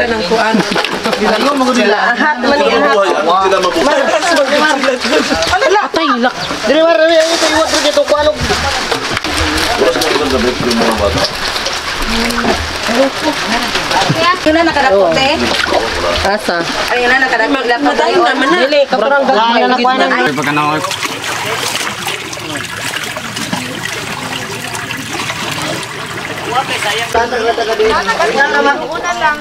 ka ng kuan. Ahat man yan. Ala, taylak. Dili war ito iwat rin ito kualog. Yun na nakadakot eh. Asa? Ay na nakadakot. Madayon naman na. Dili, kaparang gagawin na kuan. Una lang.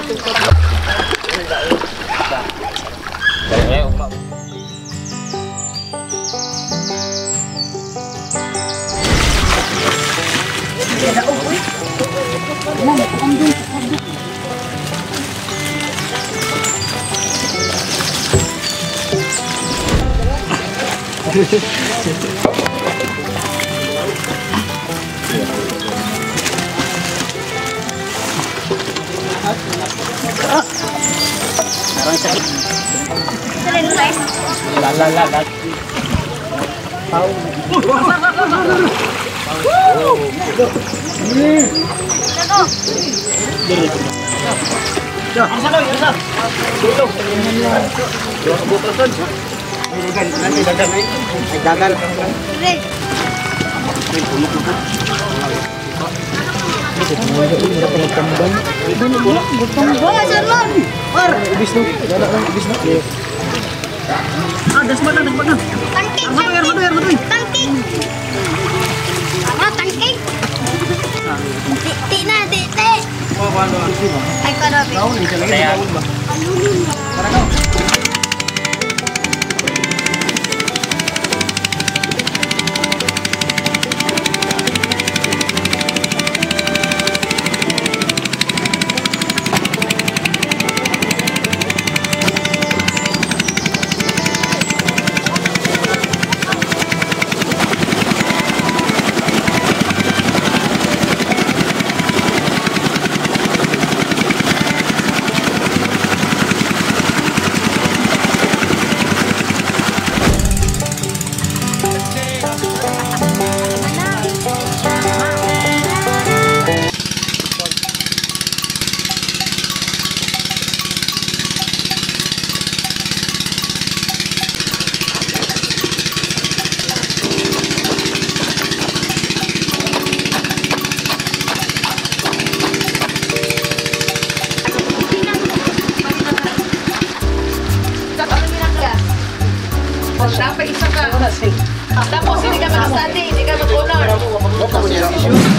Tapos hindi ka mag-study, hindi ka mag-honor.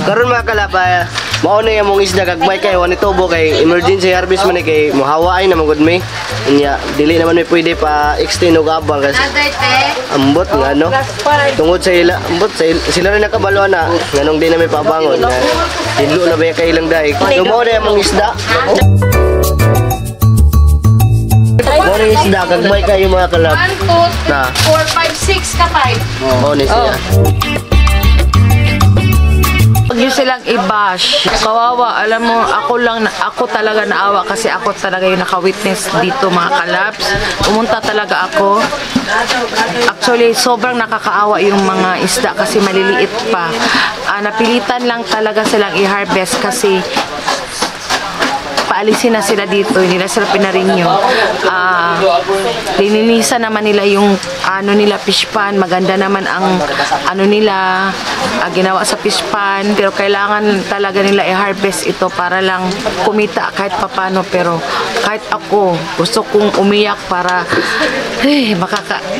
Karon mga kalapay, mao na yung mong isda gagmay kay wani tubo kay emergency harvest man kay muhawaay na magud mi. Nya dili naman may pwede pa extend og abang kasi ambot nga no. Tungod sa ila, ambot sa sila rin nakabalo na nganong di na may pabangon. Dilo na ba kay ilang daig. So mao na yung mong isda. Mao na isda gagmay kayo mga kalap. 1, 2, 3, 4, 5, 6 ka 5. Mao ni siya. Huwag nyo silang i-bash. Kawawa, alam mo, ako talaga naawa kasi ako talaga yung naka-witness dito mga kalabs. Pumunta talaga ako. Actually, sobrang nakakaawa yung mga isda kasi maliliit pa. Napilitan lang talaga silang i-harvest kasi paalisin na sila dito, hindi na sila pinarinyo. Lininisan naman nila yung nila fish pan, maganda naman ang nila ginawa sa fish pan, pero kailangan talaga nila i-harvest ito para lang kumita kahit papano. Pero kahit ako, gusto kong umiyak para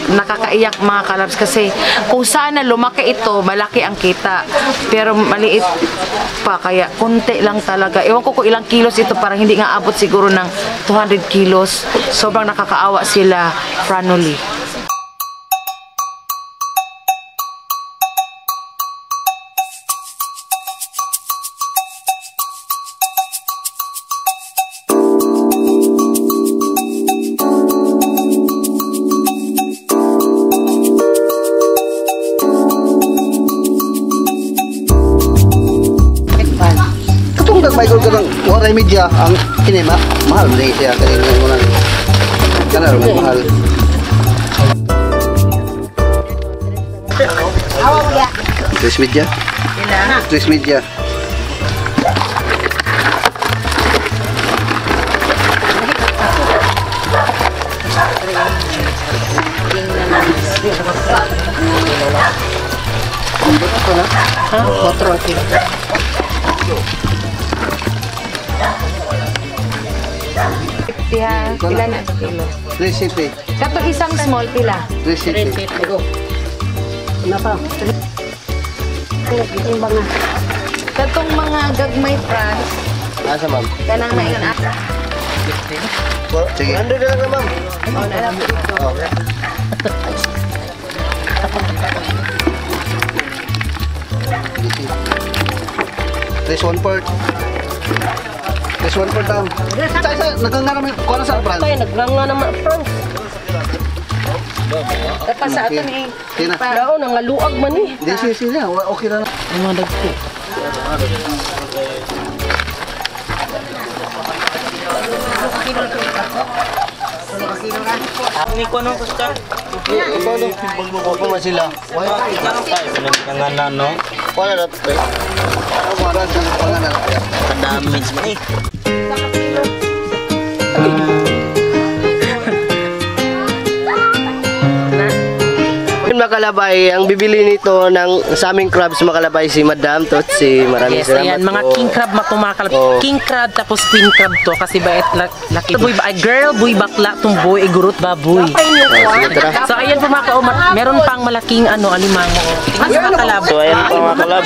nakakaiyak mga kalabs kasi kung sana lumaki ito, malaki ang kita, pero maliit pa, kaya konti lang talaga. Ewan ko kung ilang kilos ito, parang hindi nga abot siguro ng 200 kilos. Sobrang nakakaawa sila, Franoli. Michael kadang waray media ang kinema mahal na siya kanina mo nang kanaro mahal. Tres media. Tres media. Ha? 4 ang kilo. Pila na sa kilo? 350. Kato isang small pila. 350. Katong mga gagmay France, Asa ma'am? kanang na yun. Sige. 100 na lang ma'am. Oh, nalang po ito. This one part. This one part down. Isa, nagkangara mo kung ano sa brand. Naglanga naman France. Tapos sa atin eh. Tina. Pero nangaluag man eh. Hindi siya. Okay na. Ang mga dagko. Ni ko nung kusta. Ikaw no, pagbuko man sila. Nanganan no. Wala na. Ang waran sa pangalan. Damage man eh. Yun makalabay, ang bibili nito ng sa aming crabs makalabay si Madam Totsi. Maraming Yes, salamat ayan, mga po. king crab matumakal. Oh. King crab tapos queen crab to kasi bait laki. Boy ba girl, boy bakla, tumboy, igurot baboy. Sige, tara. So ayan po mga kaumat, meron pang malaking alimango. Mas makalab. So ayan po mga kalab.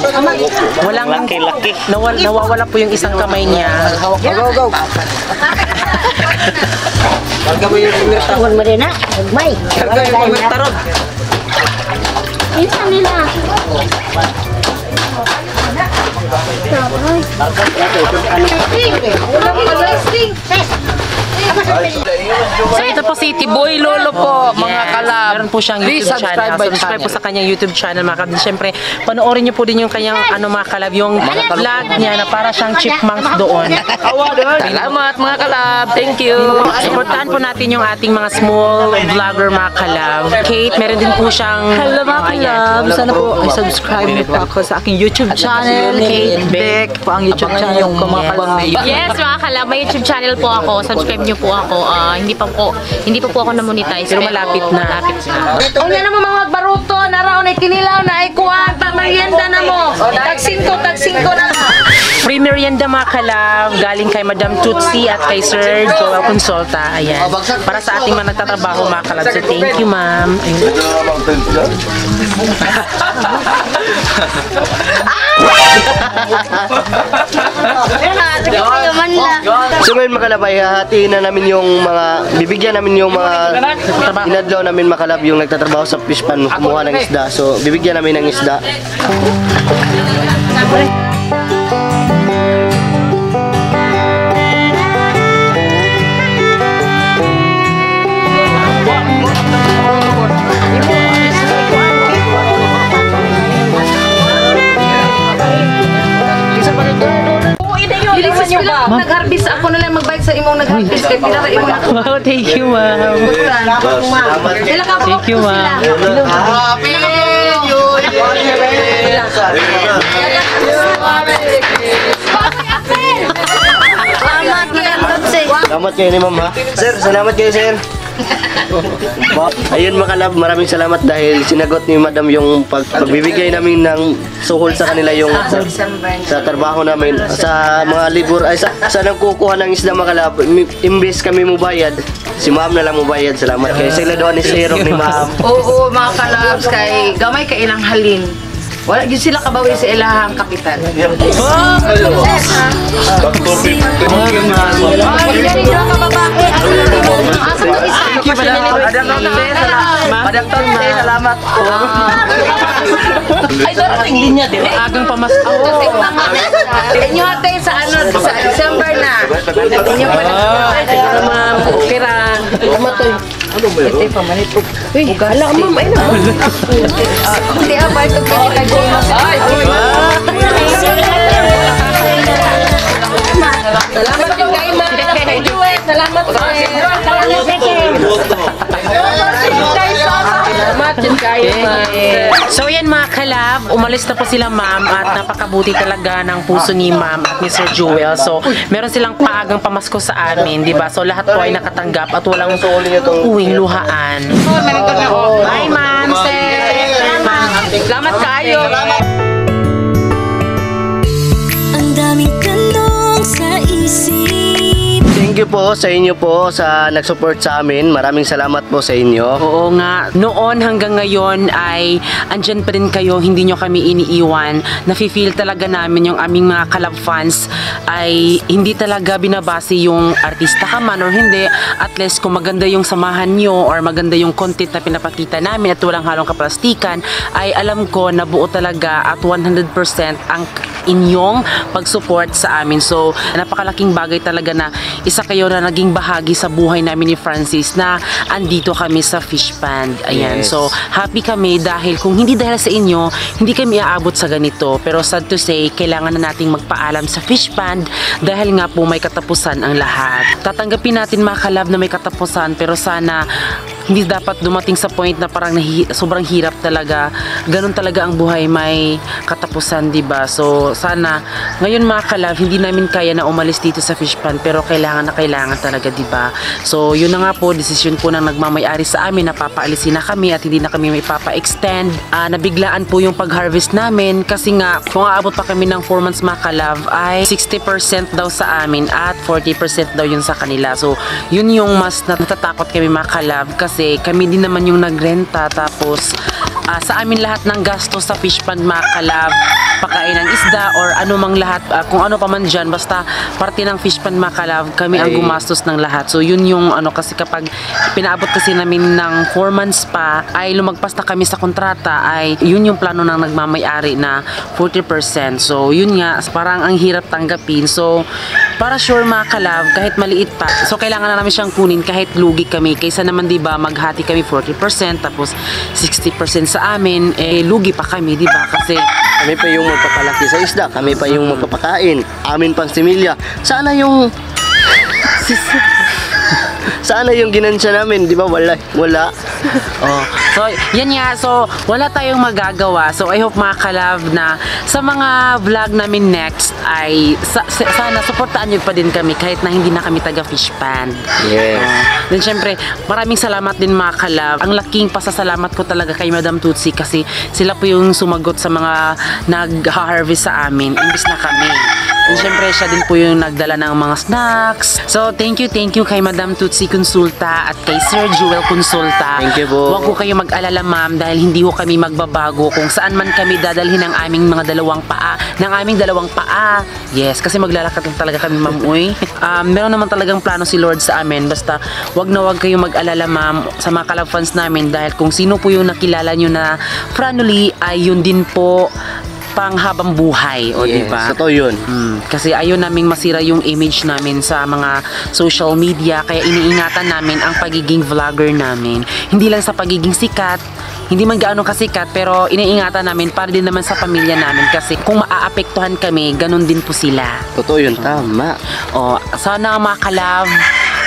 Walang Laki-laki. nawawala po yung isang kamay niya. Go. Huwag mo rin na. Huwag may. Tarog. Isa nila. So ito po si Tiboy Lolo po, mga Yes. kalab. Meron po siyang Please YouTube channel. subscribe by Subscribe po sa kanyang YouTube channel mga kalab. Siyempre, panoorin niyo po din yung kanyang mga kalab, yung vlog niya na para siyang chipmunks doon. Salamat mga kalab. Thank you. Supportahan po natin yung ating mga small vlogger mga kalab. Kate, meron din po siyang Hello mga kalab, sana po subscribe niyo po ako sa aking YouTube channel, Kate Beck po ang YouTube channel ko mga kalab. Yes, mga kalab, may YouTube channel po ako. Subscribe niyo po ako. Hindi pa po ako na-monetize. Pero malapit na. O nga naman mga baruto, naraw na kinilaw na ay kuha, pamerienda na mo. Tag-5 na. Free merienda mga kalab, galing kay Madam Tutsi at kay Sir Joel Consulta. Ayan. Para sa ating mga nagtatrabaho mga kalab. So thank you ma'am. Ayun. So ngayon makalabay, hahatiin na namin yung mga, bibigyan namin yung mga inadlaw namin makalab yung nagtatrabaho sa fish pan kumuha ng isda. So bibigyan namin ng isda. Bilisan nyo ba? Nag-harvest ako na lang magbayad sa imong nag-harvest. Kaya pinara imong na. Wow, thank you ma'am. Sila ka Thank you ma'am. Happy New Year! Salamat, Madam Totsi. Salamat kayo ni ma'am ha. Sir, salamat kayo sir. Ayun makalab, maraming salamat dahil sinagot ni madam yung pagbibigay namin ng suhol sa kanila yung sa trabaho namin sa mga libur ay sa nagkukuha ng isda makalab, imbes kami mubayad, si ma'am na lang mubayad. Salamat kayo. Sila doon ni Sirok ni ma'am. Oo, mga kalabs, kay gamay ka ilang halin. Wala din sila kabawi sa ilahang kapital. Salamat po. Ay, darating linya din. Agang pamasko. Inyo ate sa sa December na. Inyo pa na. Siguro ma'am, okay ra. Kumatoy. Ito pa manito. Uy, gala ma'am, ay na. Hindi ba ito kay Jonas? Ay, salamat din kay ma'am. Kay Joel, salamat kay. Salamat din kay ma'am. So yan mga kalab, umalis na po sila ma'am at napakabuti talaga ng puso ni ma'am at ni Sir Joel. So meron silang paagang pamasko sa amin, di ba? So lahat po ay nakatanggap at walang uwing luhaan. Bye ma'am, sir. Salamat kayo. you po sa inyo po sa nag-support sa amin. Maraming salamat po sa inyo. Oo nga, noon hanggang ngayon ay andyan pa rin kayo, hindi nyo kami iniiwan. Nafe-feel talaga namin yung aming mga kalab fans ay hindi talaga binabase yung artista ka man or hindi. At least kung maganda yung samahan nyo or maganda yung content na pinapakita namin at walang halong kaplastikan, ay alam ko na buo talaga at 100% ang inyong pag-support sa amin. So, napakalaking bagay talaga na isa kayo na naging bahagi sa buhay namin ni Francis na andito kami sa Fish Pond. Ayan. Yes. So, happy kami dahil kung hindi dahil sa inyo, hindi kami aabot sa ganito. Pero sad to say, kailangan na nating magpaalam sa Fish Pond dahil nga po may katapusan ang lahat. Tatanggapin natin mga kalab na may katapusan, pero sana hindi dapat dumating sa point na parang sobrang hirap talaga. Ganun talaga ang buhay, may katapusan, diba? So, sana, ngayon mga kalab, hindi namin kaya na umalis dito sa Fish Pond, pero kailangan na kailangan talaga, diba? So, yun na nga po, desisyon po ng nagmamayari sa amin na papaalisin na kami at hindi na kami may papa-extend. Nabiglaan po yung pag-harvest namin kasi nga, kung aabot pa kami ng 4 months mga kalab, ay 60% daw sa amin at 40% daw yun sa kanila. So, yun yung mas natatakot kami mga kalab kasi kami din naman yung nagrenta, tapos sa amin lahat ng gastos sa Fish Pond mga kalab, pakain ng isda or anumang lahat, kung ano pa man dyan, basta parte ng Fish Pond mga kalab, kami ang gumastos ng lahat. So yun yung ano, kasi kapag pinaabot kasi namin ng 4 months pa, ay lumagpas na kami sa kontrata, ay yun yung plano ng nagmamayari na 40%. So yun nga, parang ang hirap tanggapin. So para sure mga kalab, kahit maliit pa, so kailangan na namin siyang kunin kahit lugi kami, kaysa naman diba maghati kami 40% tapos 60% sa amin, lugi pa kami, diba? Kasi Kami pa yung magpapalaki sa isda, kami pa yung magpapakain, amin pang similya. Sana yung sana yung ginansya namin, di ba? Wala. oh. So, yan nga. So, wala tayong magagawa. So, I hope mga kalab na sa mga vlog namin next ay sana supportaan nyo pa din kami kahit na hindi na kami taga Fish Pond. Yes. Then syempre, maraming salamat din mga kalab. Ang laking pasasalamat ko talaga kay Madam Tutsi kasi sila po yung sumagot sa mga nag-harvest sa amin imbis na kami. And syempre, siya din po yung nagdala ng mga snacks. So, thank you kay Madam Tutsi Consulta at kay Sir Jewel Consulta. Thank you po. Huwag ko kayo mag-alala ma'am dahil hindi ko kami magbabago kung saan man kami dadalhin ng aming mga dalawang paa. Yes, kasi maglalakad lang talaga kami ma'am. Meron naman talagang plano si Lord sa amin. Basta, huwag kayo mag-alala ma'am sa mga kalab fans namin dahil kung sino po yung nakilala nyo na Franoli ay yun din po panghabang buhay, o yes, diba? Totoo yun. Kasi ayaw naming masira yung image namin sa mga social media, kaya iniingatan namin ang pagiging vlogger namin. Hindi lang sa pagiging sikat, hindi man gaano kasikat, pero iniingatan namin para din naman sa pamilya namin kasi kung maaapektuhan kami, ganun din po sila. Totoo yun, tama. Sana mga kalab,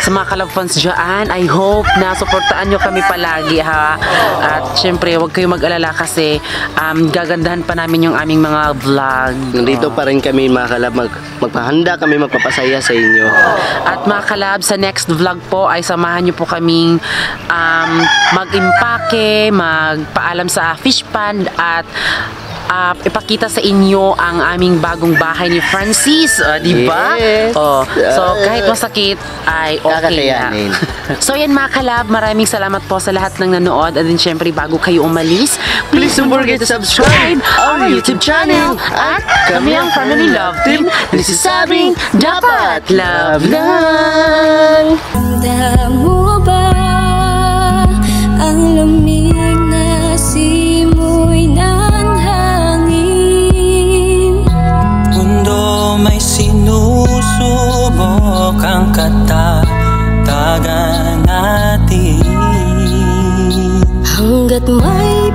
sa mga kalab fans dyan, I hope na suportaan nyo kami palagi ha. At syempre, huwag kayo mag-alala kasi gagandahan pa namin yung aming mga vlog. Nandito pa rin kami mga kalab, magpahanda kami, magpapasaya sa inyo. At mga kalab, sa next vlog po ay samahan nyo po kaming mag-impake, magpaalam sa Fish Pond at ipakita sa inyo ang aming bagong bahay ni Francis, di ba? Yes. So kahit masakit ay okay na. So yan mga kalab, maraming salamat po sa lahat ng nanood at din syempre bago kayo umalis, Please don't forget to subscribe our YouTube channel at kami ang Family Love Team. This is sabing dapat love lang. Tanda mo ba ang lamig na simoy ng hangin? Mundo may sinusubok ang katatagan natin. Hanggat may